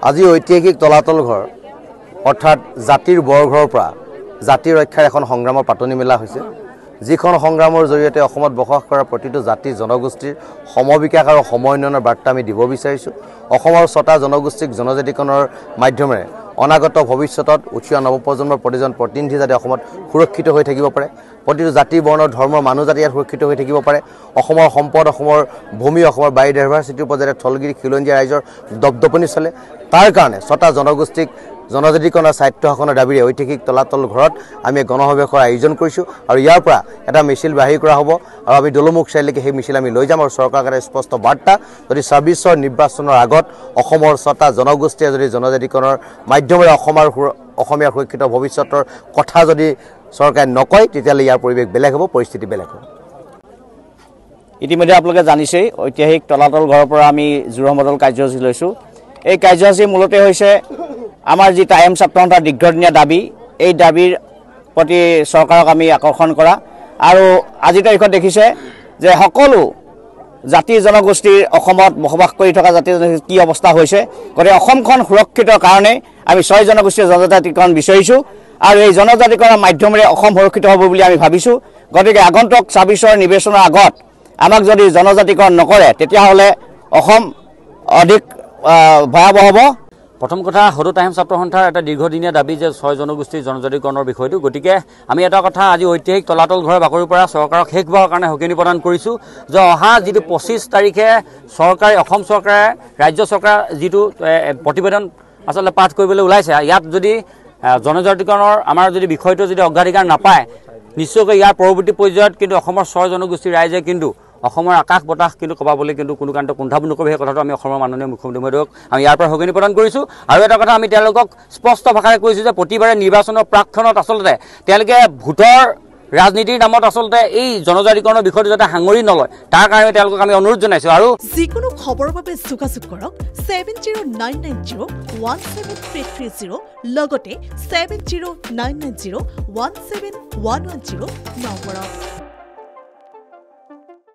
আজি ঐতিহাসিক তলাতল ঘৰ অৰ্থাৎ জাতিৰ বৰঘৰৰ পৰা জাতি ৰক্ষাৰ এখন সংগ্ৰামৰ পাতনি মেলা হৈছে যিখন সংগ্ৰামৰ জৰিয়তে অসমত বসবাস কৰা প্ৰতিটো জাতি জনগোষ্ঠীৰ সমবিকাশ আৰু সমন্বয়নৰ বাৰ্তা আমি দিব বিচাৰিছোঁ অসমৰ ৬টা জনগোষ্ঠীক জনজাতিকৰণৰ মাধ্যমেৰে অনাগত ভৱিষ্যতত উঠি অহা নৱপ্ৰজন্মৰ প্ৰতিজন প্ৰতিনিধি যাতে অসমত সুৰক্ষিত হৈ থাকিব পাৰে প্ৰতিটো জাতি বৰ্ণ ধৰ্মৰ মানুহ যাতে ইয়াত সুৰক্ষিত হৈ থাকিব পাৰে অসমৰ সম্পদ অসমৰ ভূমি অসমৰ বায়'ডাইভাৰ্চিটিৰ ওপৰত যাতে থলগিৰি খিলঞ্জীয়া ৰাইজৰ দপদপনি চলে তাৰ কাৰণে ৬টা জনগোষ্ঠীক জনজাতিকৰণৰ স্বায়ত্ব শাসনৰ দাবীৰে ঐতিহাসিক তলাতল ঘৰত আমি গণসমাৱেশৰ আয়োজন কৰিছোঁ আৰু ইয়াৰ পৰা এটা মিছিল বাহিৰ কৰা হ'ব আৰু আমি দলমুখ চাৰিলৈকে সেই মিছিল আমি লৈ যাম আৰু চৰকাৰক এটা স্পষ্ট বাৰ্তা যদি ২৬ৰ নিৰ্বাচনৰ আগত অসমৰ ৬টা জনগোষ্ঠীয়ে যদি জনজাতিকৰণৰ মাধ্যমেৰে অসমীয়াৰ সুৰক্ষিত ভৱিষ্যতৰ কথা যদি চৰকাৰে নকয় তেতিয়াহ'লে ইয়াৰ পৰিৱেশ বেলেগ হ'ব পৰিস্থিতি বেলেগ হ'ব ইতিমধ্যে আপোনালোকে জানিছেই ঐতিহাসিক তলাতল ঘৰৰ পৰা আমি জোৰহমদল কাৰ্যসূচী লৈছোঁ এই কাৰ্যসূচী মূলতে হৈছে আমাৰ যি টাইম ছাত্ৰ সন্থাৰ দীৰ্ঘদিনীয়া দাবী এই দাবীৰ প্ৰতি চৰকাৰক আমি আকৰ্ষণ কৰা আৰু আজিৰ তাৰিখত দেখিছে যে সকলো জাতি জনগোষ্ঠীৰ অসমত বসবাস কৰি থকা জাতি জনগোষ্ঠীৰ কি অৱস্থা হৈছে গতিকে অসমখন সুৰক্ষিতৰ কাৰণে আমি ৬ জনগোষ্ঠীয় জনজাতিকৰণ বিচাৰিছোঁ আৰু এই জনজাতিকৰণৰ মাধ্যমেৰে অসম সুৰক্ষিত হ'ব বুলি আমি ভাবিছোঁ গতিকে আগন্তুক ২৬ৰ নিৰ্বাচনৰ আগত আমাক যদি জনজাতিকৰণ নকৰে তেতিয়াহ'লে অসম অধিক ভয়াৱহ হ'ব প্ৰথম কথা সদৌ টাইম ছাত্ৰ সন্থাৰ এটা দীৰ্ঘদিনীয়া দাবী যে ৬ জনগোষ্ঠীৰ জনজাতিকৰণৰ বিষয়টো গতিকে আমি এটা কথা আজি ঐতিহাসিক তলাতল ঘৰৰ বাকৰিৰ পৰা চৰকাৰক শেষবাৰৰ কাৰণে সকিনি প্ৰদান কৰিছোঁ যে অহা যিটো ২৫ তাৰিখে চৰকাৰে অসম চৰকাৰে ৰাজ্য চৰকাৰ যিটো প্ৰতিবেদন আচলতে পাঠ কৰিবলৈ ওলাইছে ইয়াত যদি জনজাতিকৰণৰ আমাৰ যদি বিষয়টো যদি অগ্ৰাধিকাৰ নাপায় নিশ্চয়কৈ ইয়াৰ পৰৱৰ্তী পৰ্যায়ত কিন্তু অসমৰ ৬ জনগোষ্ঠীৰ ৰাইজে কিন্তু অসমৰ আকাশ বতাহ কিন্তু কবাবলৈ কিন্তু কোনো কাৰণতে কুণ্ঠাবোধ নকৰিব সেই কথাটো আমি অসমৰ মাননীয় মুখ্যমন্ত্ৰী মহোদয়ক আমি ইয়াৰ পৰা সকিনি প্ৰদান কৰিছোঁ আৰু এটা কথা আমি তেওঁলোকক স্পষ্ট ভাষাৰে কৈছোঁ যে প্ৰতিবাৰে নিৰ্বাচনৰ প্ৰাক্ষণত আচলতে তেওঁলোকে ভোটৰ ৰাজনীতিৰ নামত আচলতে এই জনজাতিকৰণৰ বিষয়টো যাতে সাঙুৰি নলয় তাৰ কাৰণে তেওঁলোকক আমি অনুৰোধ জনাইছোঁ আৰু যিকোনো খবৰৰ বাবে যোগাযোগ কৰক 7099017330 লগতে 7099017110 নম্বৰত